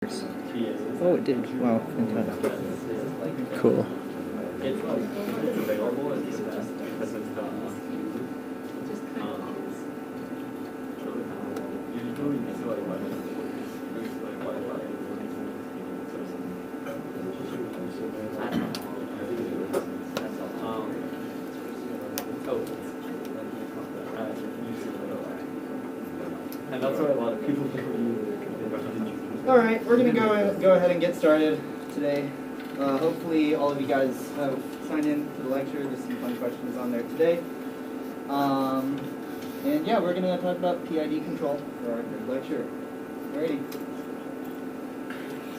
Oh, it did. Wow, fantastic. Cool. It's available as the best because it's the usually it's like and that's why a lot of people All right, we're gonna go ahead and get started today. Hopefully, all of you guys have signed in for the lecture. There's some fun questions on there today. And yeah, we're gonna talk about PID control for our third lecture. Alrighty.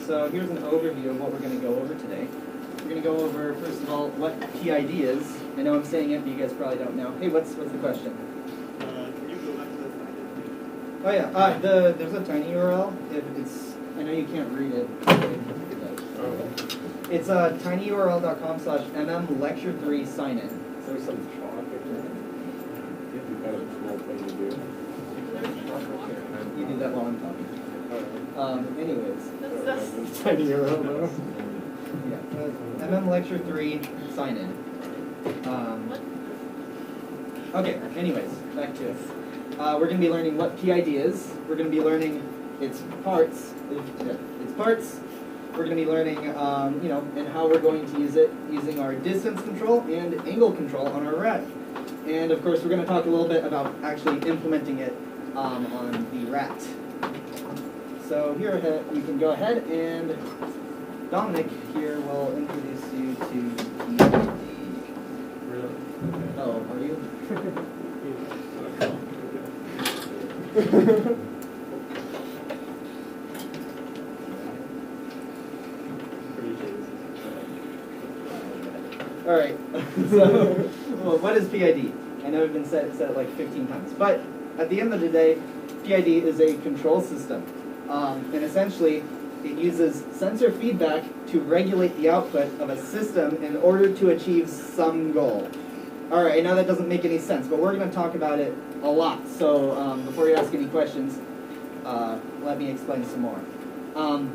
So here's an overview of what we're gonna go over today. We're gonna go over first of all what PID is. I know I'm saying it, but you guys probably don't know. Hey, what's the question? Can you go back to the sign-in? Oh yeah, there's a tiny URL. I know you can't read it. It's tinyurl.com/mmlecture3 sign-in. Is there some chalk or something? Kind of a small thing to do. You do that while I'm talking. Anyways. Tiny URL though. Yeah. mmlecture3 sign-in. Okay, anyways, back to it. We're going to be learning what PID is. We're going to be learning its parts. We're going to be learning, and how we're going to use it using our distance control and angle control on our rat. And of course, we're going to talk a little bit about actually implementing it on the rat. So here you can go ahead and Dominic here will introduce you to PID. really. Oh, are you? All right. So, well, what is PID? I know it's been said it like 15 times, but at the end of the day, PID is a control system, and essentially, it uses sensor feedback to regulate the output of a system in order to achieve some goal. All right, I know that doesn't make any sense, but we're going to talk about it a lot. So before you ask any questions, let me explain some more. And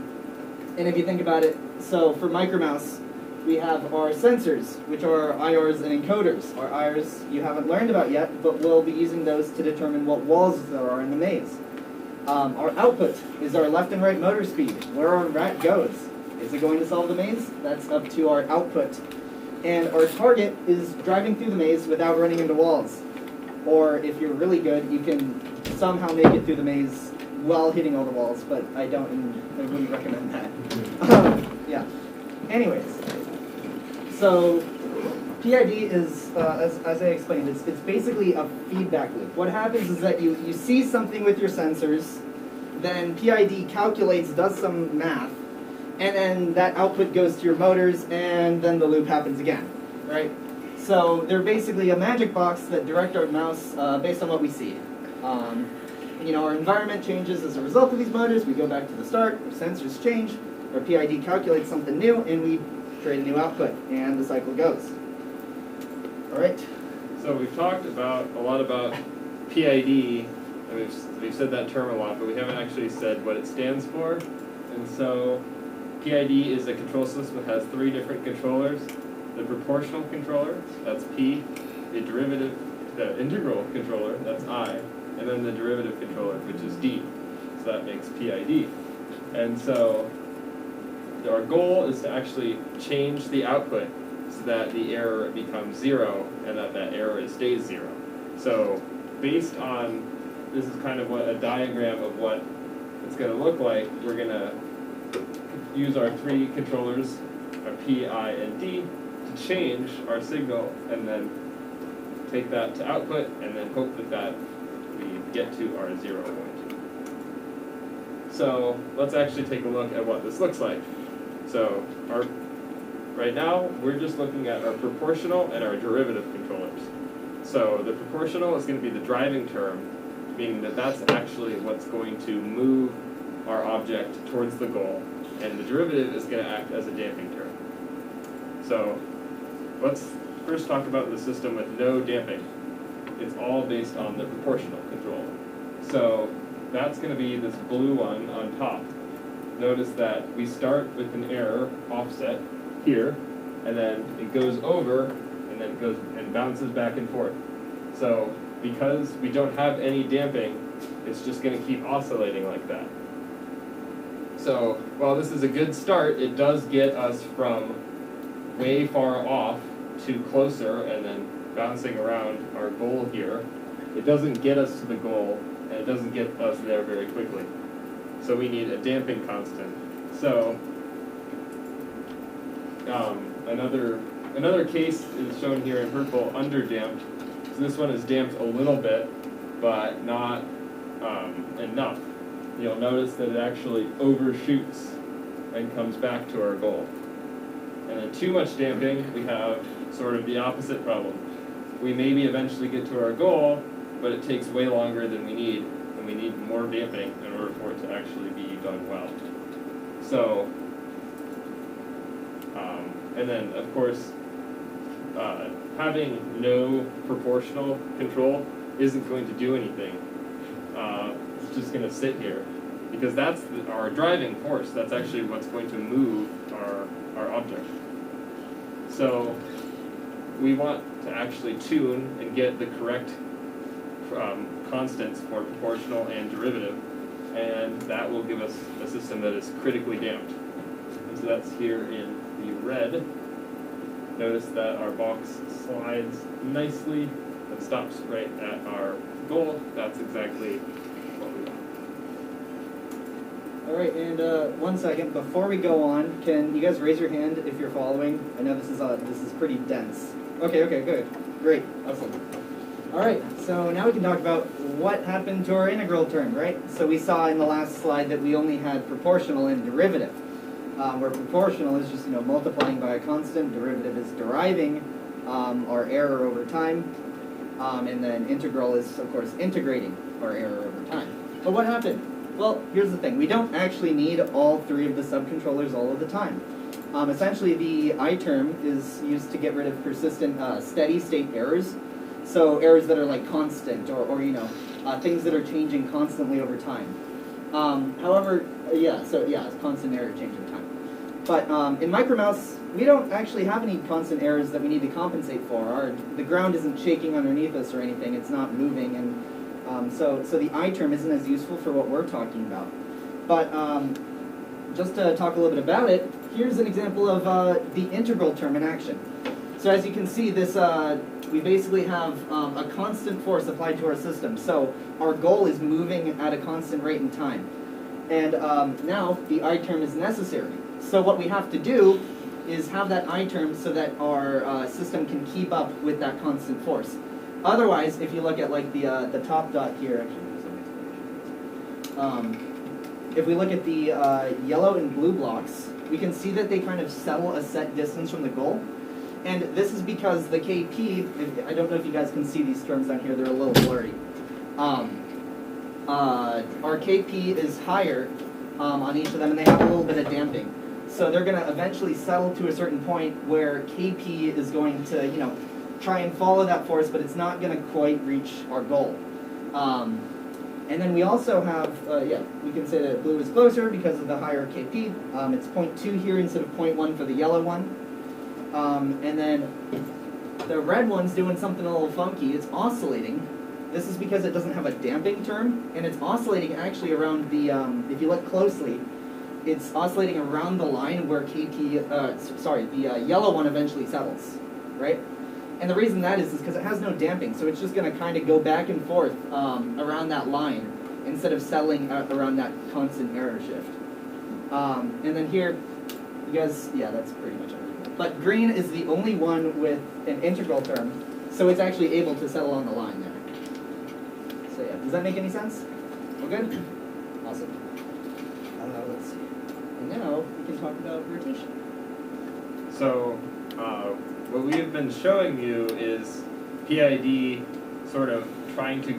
if you think about it, so for Micromouse, we have our sensors, which are IRs and encoders. Our IRs you haven't learned about yet, but we'll be using those to determine what walls there are in the maze. Our output is our left and right motor speed, where our rat goes. Is it going to solve the maze? That's up to our output. And our target is driving through the maze without running into walls. Or if you're really good, you can somehow make it through the maze while hitting all the walls, but I wouldn't recommend that. Yeah. Anyways, so PID is, as I explained, it's basically a feedback loop. What happens is that you see something with your sensors, then PID calculates, does some math, and then that output goes to your motors, and then the loop happens again, right? So they're basically a magic box that direct our mouse based on what we see. Our environment changes as a result of these motors. We go back to the start, our sensors change, our PID calculates something new, and we create a new output, and the cycle goes. All right. So we've talked a lot about PID, and we've said that term a lot, but we haven't actually said what it stands for. And so PID is a control system that has 3 different controllers. The proportional controller, that's P, the integral controller, that's I, and then the derivative controller, which is D. So that makes PID. And so our goal is to actually change the output so that the error becomes 0 and that error stays 0. So based on, this is kind of what a diagram of what it's going to look like, we're going to use our 3 controllers, our P, I, and D, to change our signal and then take that to output and then hope that we get to our 0 point. So let's actually take a look at what this looks like. So right now, we're just looking at our proportional and our derivative controllers. So the proportional is going to be the driving term, meaning that that's actually what's going to move our object towards the goal. And the derivative is going to act as a damping term. So let's first talk about the system with no damping. It's all based on the proportional control. So that's going to be this blue one on top. notice that we start with an error offset here, and then it goes over, and then it goes and bounces back and forth. So because we don't have any damping, it's just going to keep oscillating like that. So while this is a good start, it does get us from way far off to closer and then bouncing around our goal here. It doesn't get us to the goal, and it doesn't get us there very quickly. So we need a damping constant. So another case is shown here in purple, underdamped. So this one is damped a little bit, but not enough. You'll notice that it actually overshoots and comes back to our goal. And then too much damping, we have sort of the opposite problem. We maybe eventually get to our goal, but it takes way longer than we need, and we need more damping in order for it to actually be done well. So, and then of course, having no proportional control isn't going to do anything. It's just going to sit here, because that's our driving force. That's actually what's going to move our object. So we want to actually tune and get the correct constants for proportional and derivative, and that will give us a system that is critically damped. And so that's here in the red. Notice that our box slides nicely and stops right at our goal. That's exactly what we want. All right, and 1 second before we go on, can you guys raise your hand if you're following? I know this is pretty dense. Okay, good, great, awesome. All right, so now we can talk about what happened to our integral term, right? So we saw in the last slide that we only had proportional and derivative, where proportional is just multiplying by a constant, derivative is deriving our error over time, and then integral is of course integrating our error over time. But what happened? Well, here's the thing: we don't actually need all three of the subcontrollers all of the time. Essentially, the I term is used to get rid of persistent steady state errors. So errors that are like constant, or things that are changing constantly over time. However, it's constant error change over time. But in Micromouse, we don't actually have any constant errors that we need to compensate for. The ground isn't shaking underneath us or anything; it's not moving, and so the I term isn't as useful for what we're talking about. But just to talk a little bit about it, here's an example of the integral term in action. So as you can see, this we basically have a constant force applied to our system. So our goal is moving at a constant rate in time. And now the I term is necessary. So what we have to do is have that I term so that our system can keep up with that constant force. Otherwise, if you look at like the top dot here, if we look at the yellow and blue blocks, we can see that they kind of settle a set distance from the goal. And this is because the KP, I don't know if you guys can see these terms down here, they're a little blurry. Our KP is higher on each of them, and they have a little bit of damping. So they're going to eventually settle to a certain point where KP is going to, try and follow that force, but it's not going to quite reach our goal. And then we also have, we can say that blue is closer because of the higher KP. It's 0.2 here instead of 0.1 for the yellow one. And then the red one's doing something a little funky. It's oscillating. This is because it doesn't have a damping term, and it's oscillating actually around the, if you look closely, it's oscillating around the line where the yellow one eventually settles, right? And the reason that is because it has no damping, so it's just going to kind of go back and forth around that line instead of settling around that constant error shift. And then here, you guys, that's pretty much everything. But green is the only one with an integral term, so it's actually able to settle on the line there. So does that make any sense? We're good? Awesome. Let's see. And now we can talk about rotation. So, what we have been showing you is PID sort of trying to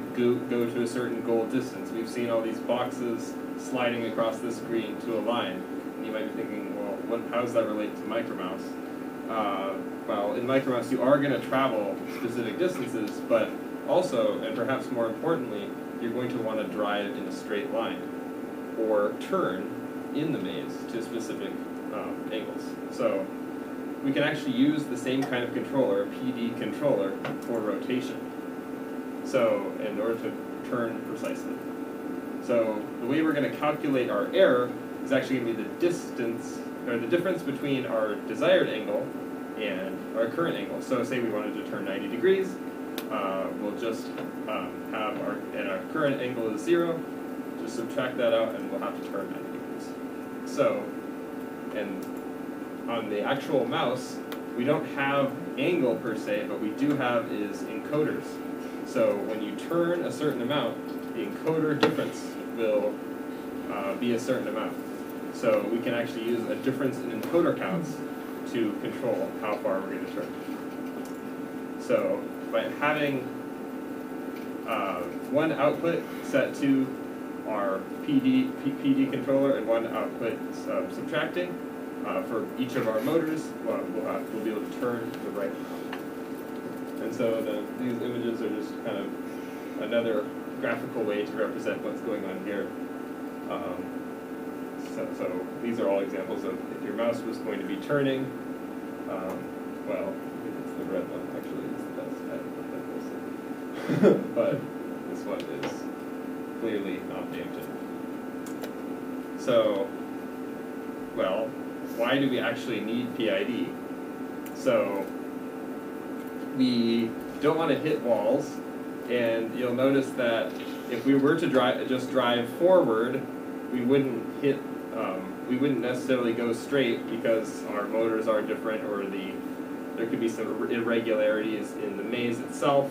go to a certain goal distance. We've seen all these boxes sliding across the screen to a line. And you might be thinking, well, how does that relate to Micromouse? Well, in Micromouse, you are going to travel specific distances, but also, and perhaps more importantly, you're going to want to drive in a straight line, or turn in the maze to specific angles. So we can actually use the same kind of controller, a PD controller, for rotation. So in order to turn precisely. So the way we're going to calculate our error is actually going to be the distance, or the difference between our desired angle and our current angle. So say we wanted to turn 90 degrees, we'll just have and our current angle is 0, just subtract that out and we'll have to turn 90 degrees. So, and on the actual mouse, we don't have angle per se, but we do have is encoders. So when you turn a certain amount, the encoder difference will be a certain amount. So we can actually use a difference in encoder counts to control how far we're going to turn. So by having one output set to our PD controller and one output subtracting for each of our motors, we'll be able to turn the right amount. And so these images are just kind of another graphical way to represent what's going on here. So these are all examples of if your mouse was going to be turning, well, I think it's the red one actually is the best. I don't know if that will but this one is clearly not dampened. So, well, why do we actually need PID? So we don't want to hit walls, and you'll notice that if we were to just drive forward, we wouldn't hit. We wouldn't necessarily go straight because our motors are different, or there could be some irregularities in the maze itself.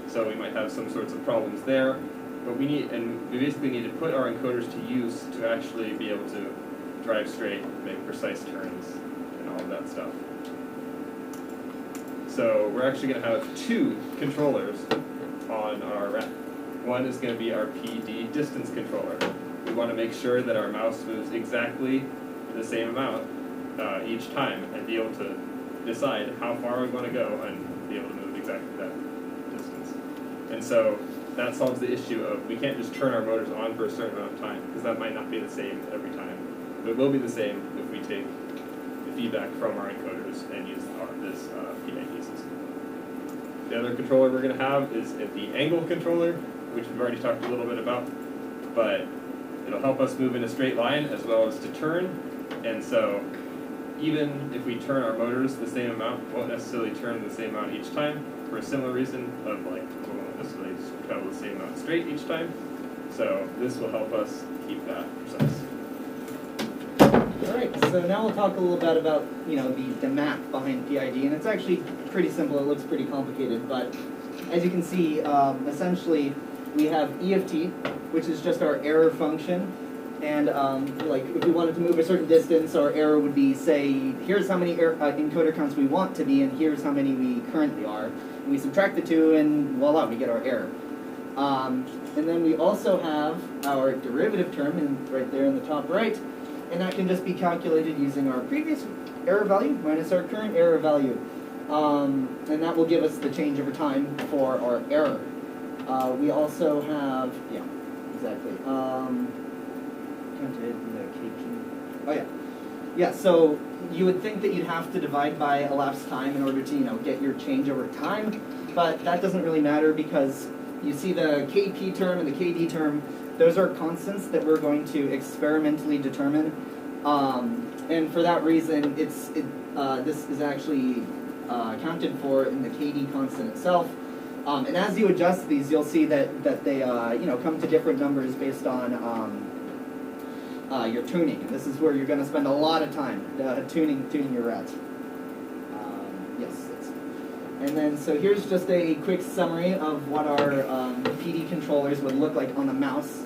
So we might have some sorts of problems there. But we basically need to put our encoders to use to actually be able to drive straight, make precise turns, and all of that stuff. So we're actually going to have two controllers on our rack. One is going to be our PD distance controller. We want to make sure that our mouse moves exactly the same amount each time and be able to decide how far we want to go and be able to move exactly that distance. And so that solves the issue of we can't just turn our motors on for a certain amount of time, because that might not be the same every time. But it will be the same if we take the feedback from our encoders and use this PID system. The other controller we're going to have is the angle controller, which we've already talked a little bit about, but it'll help us move in a straight line as well as to turn. And so even if we turn our motors the same amount, we won't necessarily turn the same amount each time for a similar reason of like we won't necessarily travel the same amount straight each time. So this will help us keep that precise. All right, so now we'll talk a little bit about the math behind PID, and it's actually pretty simple. It looks pretty complicated, but as you can see, essentially we have EFT, which is just our error function, and like if we wanted to move a certain distance, our error would be, say, here's how many encoder counts we want to be, and here's how many we currently are. And we subtract the two, and voila, we get our error. And then we also have our derivative term right there in the top right, and that can just be calculated using our previous error value minus our current error value. And that will give us the change over time for our error. We also have, yeah, exactly. Oh yeah. Yeah, so you would think that you'd have to divide by elapsed time in order to, get your change over time, but that doesn't really matter because you see the KP term and the KD term, those are constants that we're going to experimentally determine. And for that reason, this is actually accounted for in the KD constant itself. And as you adjust these, you'll see that they come to different numbers based on your tuning. And this is where you're going to spend a lot of time tuning your ret. Yes. And then so here's just a quick summary of what our PD controllers would look like on the mouse.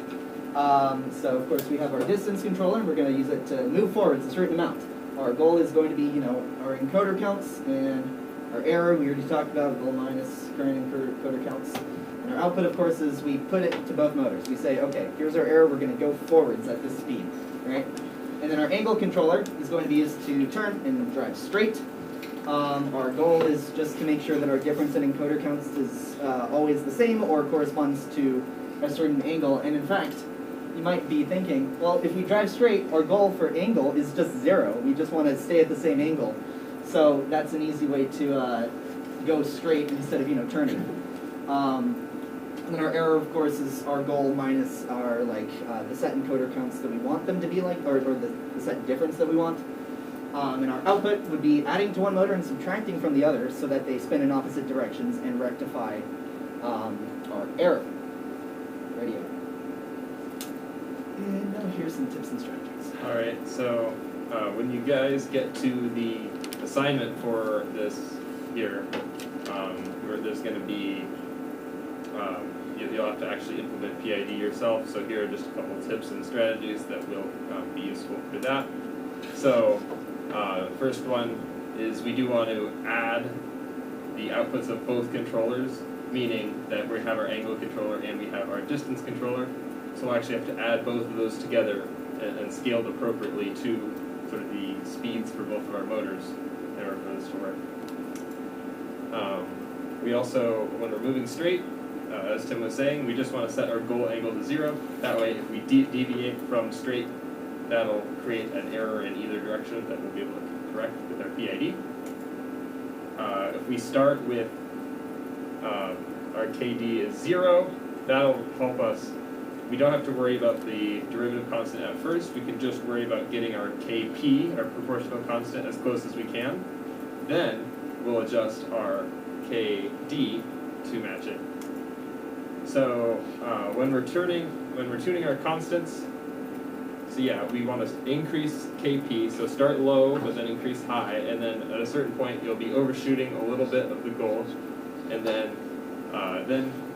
So of course we have our distance controller. We're going to use it to move forwards a certain amount. Our goal is going to be our encoder counts and our error, we already talked about, goal minus current encoder counts. And our output, of course, is we put it to both motors. We say, okay, here's our error, we're going to go forwards at this speed, right? And then our angle controller is going to be used to turn and drive straight. Our goal is just to make sure that our difference in encoder counts is always the same or corresponds to a certain angle. And in fact, you might be thinking, well, if we drive straight, our goal for angle is just 0. We just want to stay at the same angle. So that's an easy way to go straight instead of, turning. And then our error, of course, is our goal minus our, the set encoder counts that we want them to be like, or the set difference that we want. And our output would be adding to one motor and subtracting from the other so that they spin in opposite directions and rectify our error. Radio. And now here's some tips and strategies. All right, so when you guys get to the assignment for this here, where there's going to be, you'll have to actually implement PID yourself. So here are just a couple tips and strategies that will be useful for that. So first one is we do want to add the outputs of both controllers, meaning that we have our angle controller and we have our distance controller. So we'll actually have to add both of those together and scaled appropriately to sort of the speeds for both of our motors in order for this to work. We also, when we're moving straight, as Tim was saying, we just want to set our goal angle to 0. That way, if we deviate from straight, that'll create an error in either direction that we'll be able to correct with our PID. If we start with our KD is 0, that'll help us. We don't have to worry about the derivative constant at first. We can just worry about getting our KP, our proportional constant, as close as we can. Then we'll adjust our KD to match it. So when we're tuning our constants, so yeah, we want to increase KP, so start low, but then increase high, and then at a certain point you'll be overshooting a little bit of the goal, and then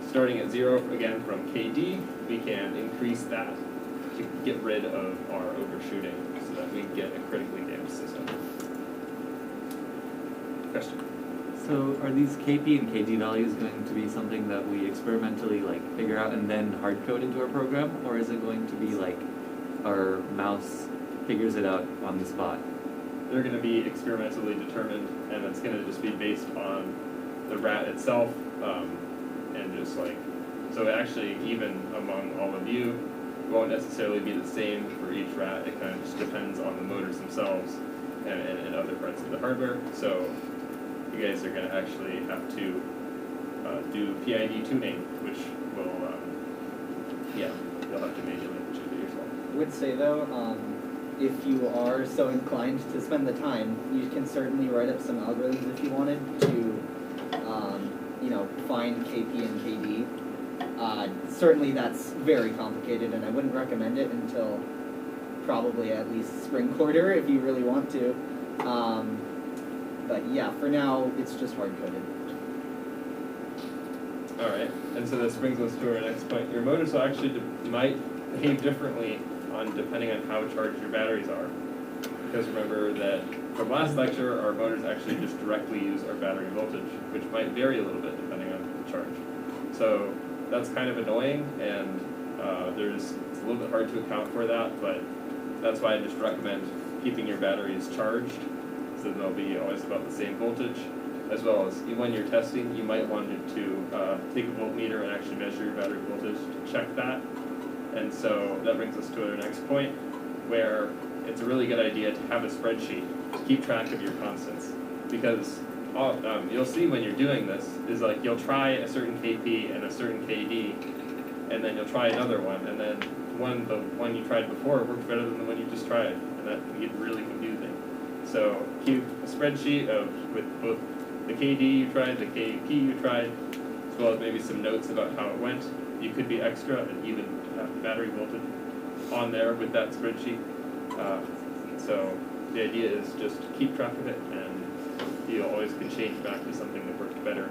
starting at 0 again from KD, we can increase that to get rid of our overshooting so that we get a critically damped system. Question? So are these KP and KD values going to be something that we experimentally figure out and then hard code into our program, or is it going to be our mouse figures it out on the spot? They're going to be experimentally determined, and it's going to just be based on the rat itself, and just so actually even among all of you, it won't necessarily be the same for each rat. It kind of just depends on the motors themselves and other parts of the hardware. So you guys are going to actually have to do PID tuning, which will, you'll have to manually choose it yourself. I would say though, if you are so inclined to spend the time, you can certainly write up some algorithms if you wanted to, find KP and KD. Certainly that's very complicated, and I wouldn't recommend it until probably at least spring quarter if you really want to. But yeah, for now, it's just hard-coded. All right, and so this brings us to our next point. Your motors will actually might behave differently depending on how charged your batteries are. Because remember that from last lecture, our motors actually just directly use our battery voltage, which might vary a little bit depending on the charge. So that's kind of annoying, and it's a little bit hard to account for that, but that's why I just recommend keeping your batteries charged, so they'll be always about the same voltage, as well as when you're testing, you might want to take a voltmeter and actually measure your battery voltage to check that. And so that brings us to our next point, where it's a really good idea to have a spreadsheet to keep track of your constants, because you'll see when you're doing this is you'll try a certain KP and a certain KD, and then you'll try another one, and then the one you tried before worked better than the one you just tried, and that can get really confusing. So keep a spreadsheet with both the KD you tried, the KP you tried, as well as maybe some notes about how it went. You could be extra and even have the battery voltage on there with that spreadsheet. So the idea is just keep track of it, and you always can change back to something that works better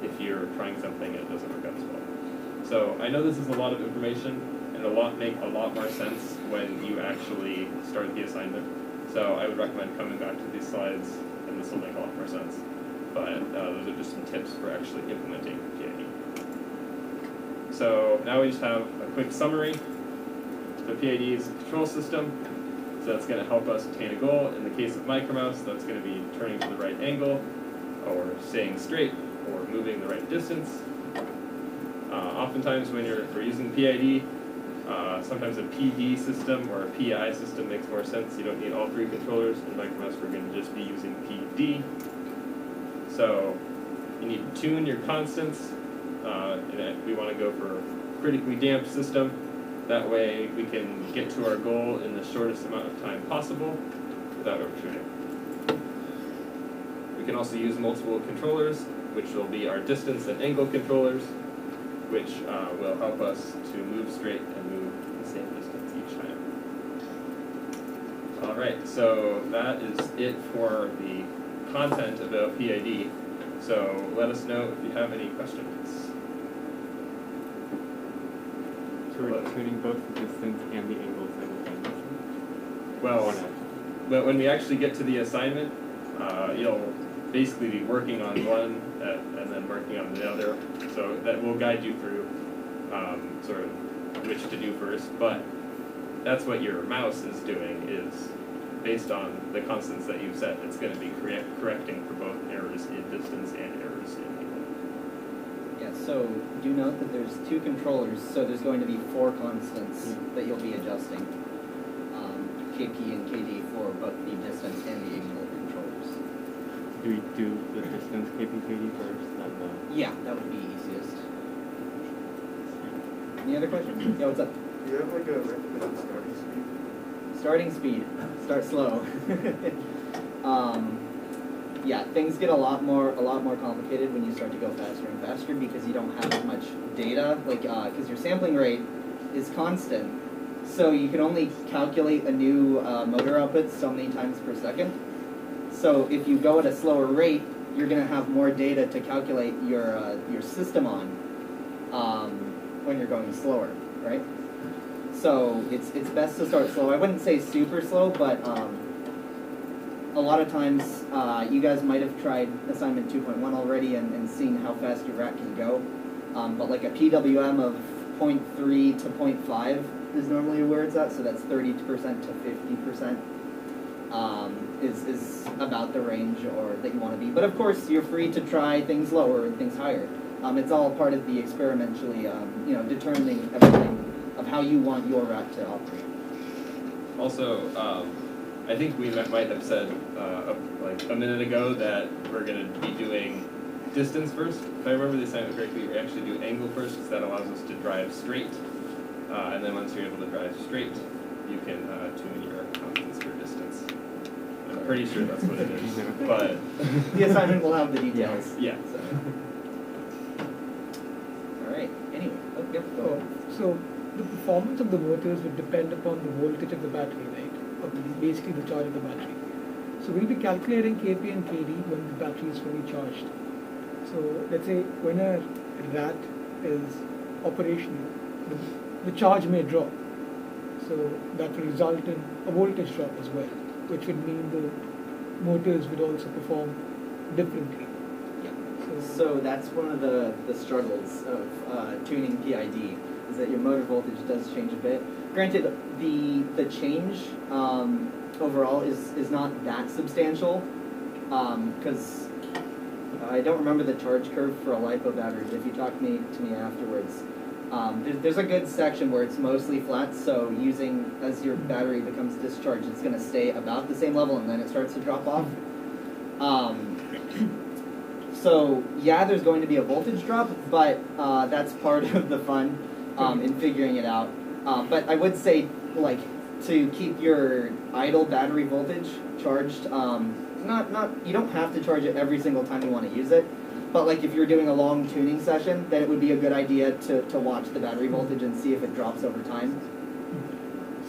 if you're trying something and it doesn't work out as well. So I know this is a lot of information, and make a lot more sense when you actually start the assignment. So I would recommend coming back to these slides, and this will make a lot more sense. But those are just some tips for actually implementing PID. So now we just have a quick summary. The PID is a control system, so that's going to help us attain a goal. In the case of Micromouse, that's going to be turning to the right angle, or staying straight, or moving the right distance. Oftentimes when we're using PID, Sometimes a PD system or a PI system makes more sense. You don't need all three controllers. In Micromouse, we're going to just be using PD. So you need to tune your constants. And we want to go for a critically damped system. That way we can get to our goal in the shortest amount of time possible without overshooting. We can also use multiple controllers, which will be our distance and angle controllers, which will help us to move straight and move the same distance each time. All right, so that is it for the content about PID. So let us know if you have any questions. So we're tuning both the distance and the angle simultaneously? Well, when we actually get to the assignment, you'll basically be working on one and then working on the other. So that will guide you through sort of which to do first. But that's what your mouse is doing, is based on the constants that you've set. It's going to be correcting for both errors in distance and errors in angle. Yeah, so do note that there's two controllers, so there's going to be 4 constants that you'll be adjusting. KP and KD for both the distance and the angle controllers. Do we do the distance KP/KD first, then the... Yeah, that would be easiest. Any other questions? Yeah, what's up? Do you have like a recommended starting speed? Starting speed. Start slow. Yeah, things get a lot more complicated when you start to go faster and faster because you don't have as much data. Like, because your sampling rate is constant, so you can only calculate a new motor output so many times per second. So if you go at a slower rate, you're going to have more data to calculate your system on when you're going slower, right? So it's best to start slow. I wouldn't say super slow, but a lot of times you guys might have tried assignment 2.1 already and seen how fast your rat can go. But like a PWM of 0.3 to 0.5 is normally where it's at, so that's 30% to 50%. Is about the range or that you want to be. But of course, you're free to try things lower and things higher. It's all part of the experimentally, determining everything of how you want your rat to operate. Also, I think we might have said like a minute ago that we're going to be doing distance first. If I remember the assignment correctly, we actually do angle first because that allows us to drive straight. And then once you're able to drive straight, you can tune your constants for distance. I'm pretty sure that's what it is, but The assignment will have the details. yeah. So. All right. Anyway, yep. Go Oh, ahead. so the performance of the motors would depend upon the voltage of the battery, right? Or basically the charge of the battery. So we'll be calculating KP and KD when the battery is fully charged. So let's say when a rat is operational, the charge may drop. So that will result in a voltage drop as well, which would mean the motors would also perform differently. Yeah. So that's one of the struggles of tuning PID, is that your motor voltage does change a bit. Granted, the change overall is not that substantial, because I don't remember the charge curve for a LiPo battery, but if you talk to me afterwards, there's a good section where it's mostly flat, so using as your battery becomes discharged, it's going to stay about the same level and then it starts to drop off. So yeah, there's going to be a voltage drop, but that's part of the fun in figuring it out. But I would say, like, to keep your idle battery voltage charged, you don't have to charge it every single time you want to use it. But like if you're doing a long tuning session, then it would be a good idea to watch the battery voltage and see if it drops over time.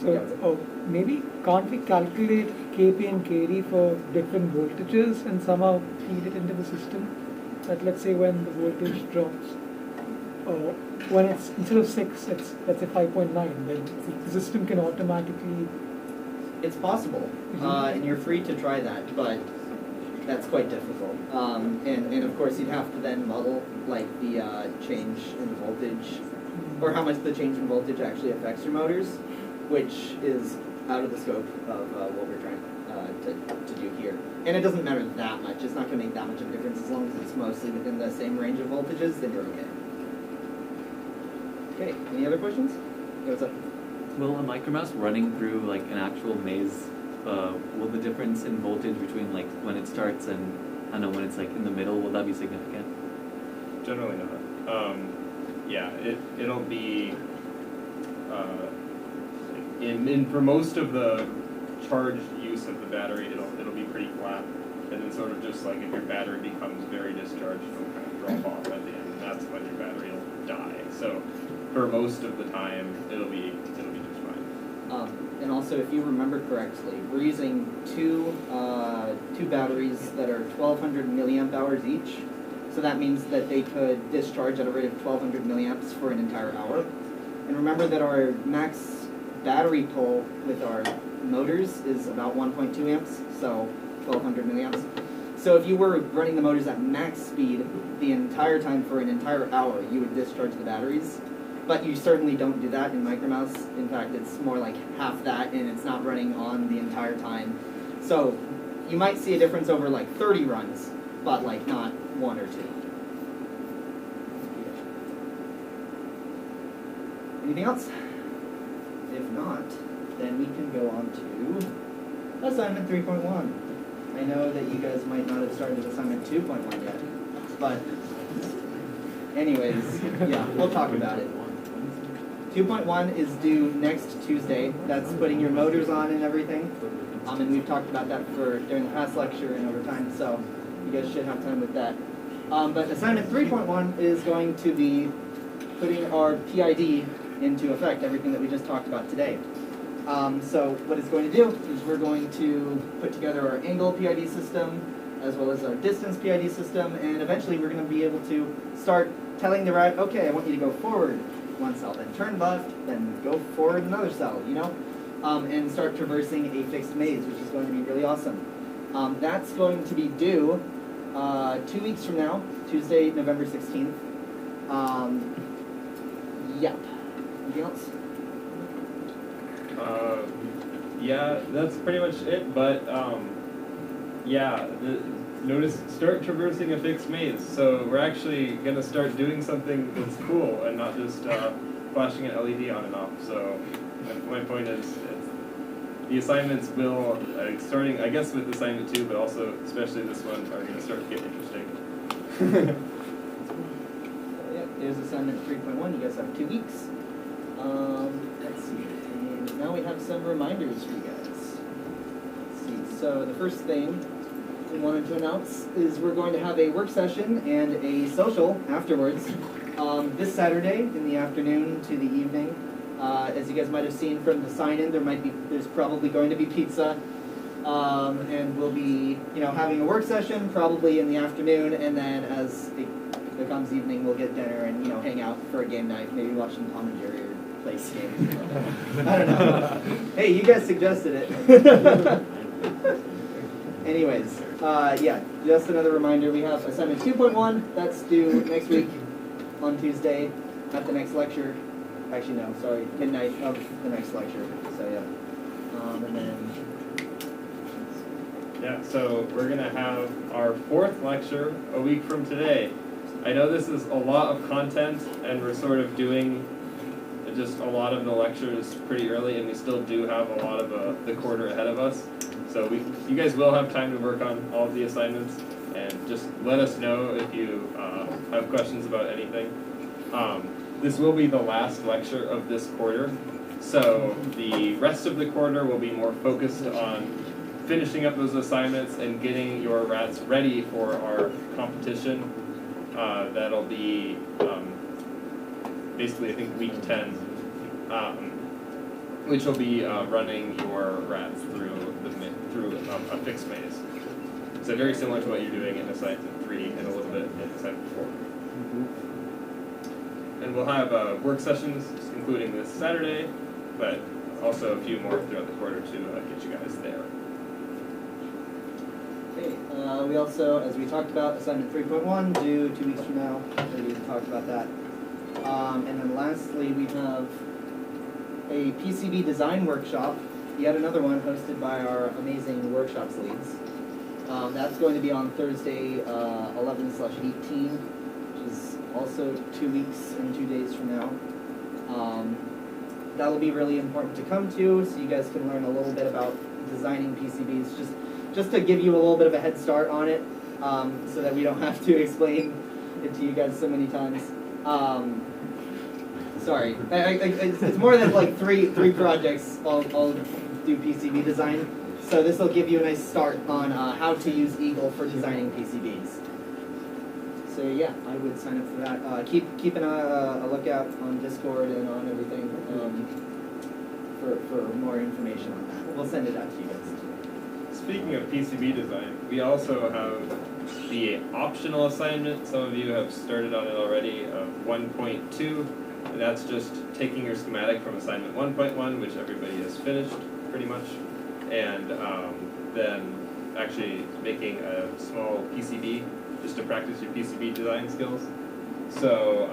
So maybe can't we calculate KP and KD for different voltages and somehow feed it into the system? That let's say when the voltage drops, when it's instead of 6, it's let's say 5.9, then the system can automatically. It's possible, and you're free to try that, but that's quite difficult. And of course, you'd have to then model like the change in voltage, or how much the change in voltage actually affects your motors, which is out of the scope of what we're trying to do here. And it doesn't matter that much. It's not going to make that much of a difference as long as it's mostly within the same range of voltages. Then you're okay. Okay. Any other questions? Yeah, what's up? Will a Micromouse running through like an actual maze, will the difference in voltage between like when it starts and I don't know when it's like in the middle, will that be significant? Generally not. Yeah, it'll be in for most of the charged use of the battery, it'll be pretty flat, and then sort of just like if your battery becomes very discharged, it'll kind of drop off at the end, and that's when your battery will die. So for most of the time, it'll be just fine. And also, if you remember correctly, we're using two batteries that are 1,200 milliamp hours each. So that means that they could discharge at a rate of 1,200 milliamps for an entire hour. And remember that our max battery pull with our motors is about 1.2 amps, so 1,200 milliamps. So if you were running the motors at max speed the entire time for an entire hour, you would discharge the batteries. But you certainly don't do that in Micromouse. In fact, it's more like half that, and it's not running on the entire time. So you might see a difference over like 30 runs, but like not 1 or 2. Anything else? If not, then we can go on to assignment 3.1. I know that you guys might not have started assignment 2.1 yet, but anyways, yeah, we'll talk about it. 2.1 is due next Tuesday. That's putting your motors on and everything. And we've talked about that during the past lecture and over time, so you guys should have time with that. But assignment 3.1 is going to be putting our PID into effect, everything that we just talked about today. So what it's going to do is we're going to put together our angle PID system as well as our distance PID system, and eventually we're going to be able to start telling the rat, okay, I want you to go forward one cell, then turn left, then go forward another cell, you know? And start traversing a fixed maze, which is going to be really awesome. That's going to be due 2 weeks from now, Tuesday, November 16th. Yep. Anything else? Yeah, that's pretty much it, but yeah, notice start traversing a fixed maze. So we're actually going to start doing something that's cool and not just flashing an LED on and off. So my point is, the assignments will, starting I guess with assignment 2, but also especially this one, are going to start to get interesting. Yep, there's assignment 3.1. You guys have 2 weeks. Let's see. And now we have some reminders for you guys. Let's see. So the first thing we wanted to announce is we're going to have a work session and a social afterwards this Saturday in the afternoon to the evening. As you guys might have seen from the sign-in, there's probably going to be pizza, and we'll be having a work session probably in the afternoon, and then as it becomes evening, we'll get dinner and hang out for a game night, maybe watch some Tom and Jerry or play games. I don't know. Hey, you guys suggested it. Anyways, yeah, just another reminder, we have assignment 2.1, that's due next week on Tuesday at the next lecture. Actually, no, sorry, midnight of the next lecture, so yeah. And then... Yeah, so we're going to have our 4th lecture a week from today. I know this is a lot of content, and we're sort of doing just a lot of the lectures pretty early, and we still do have a lot of the quarter ahead of us. So you guys will have time to work on all of the assignments, and just let us know if you have questions about anything. This will be the last lecture of this quarter, so the rest of the quarter will be more focused on finishing up those assignments and getting your rats ready for our competition. That'll be basically, I think, week 10, which will be running your rats through a fixed maze. So very similar to what you're doing in assignment 3 and a little bit in assignment 4. And we'll have work sessions, including this Saturday, but also a few more throughout the quarter to get you guys there. Okay, we also, as we talked about, assignment 3.1 due 2 weeks from now. We talked about that. And then lastly, we have a PCB design workshop, yet another one hosted by our amazing workshops leads. That's going to be on Thursday, 11/18, which is also 2 weeks and 2 days from now. that'll be really important to come to, so you guys can learn a little bit about designing PCBs, just to give you a little bit of a head start on it, so that we don't have to explain it to you guys so many times. Sorry, it's more than like three projects. I'll do PCB design, so this will give you a nice start on how to use Eagle for designing PCBs. So yeah, I would sign up for that. Keep a lookout on Discord and on everything for more information on that. We'll send it out to you guys. Speaking of PCB design, we also have the optional assignment. Some of you have started on it already, of 1.2, and that's just taking your schematic from assignment 1.1, which everybody has finished pretty much, and then actually making a small PCB just to practice your PCB design skills. So,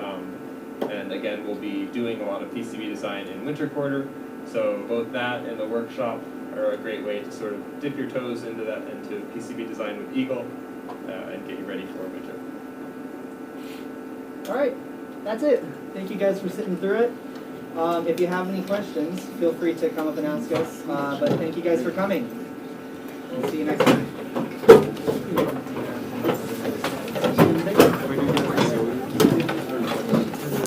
and again, we'll be doing a lot of PCB design in winter quarter, so both that and the workshop are a great way to sort of dip your toes into PCB design with Eagle and get you ready for winter. All right, that's it. Thank you guys for sitting through it. If you have any questions, feel free to come up and ask us. But thank you guys for coming. We'll see you next time.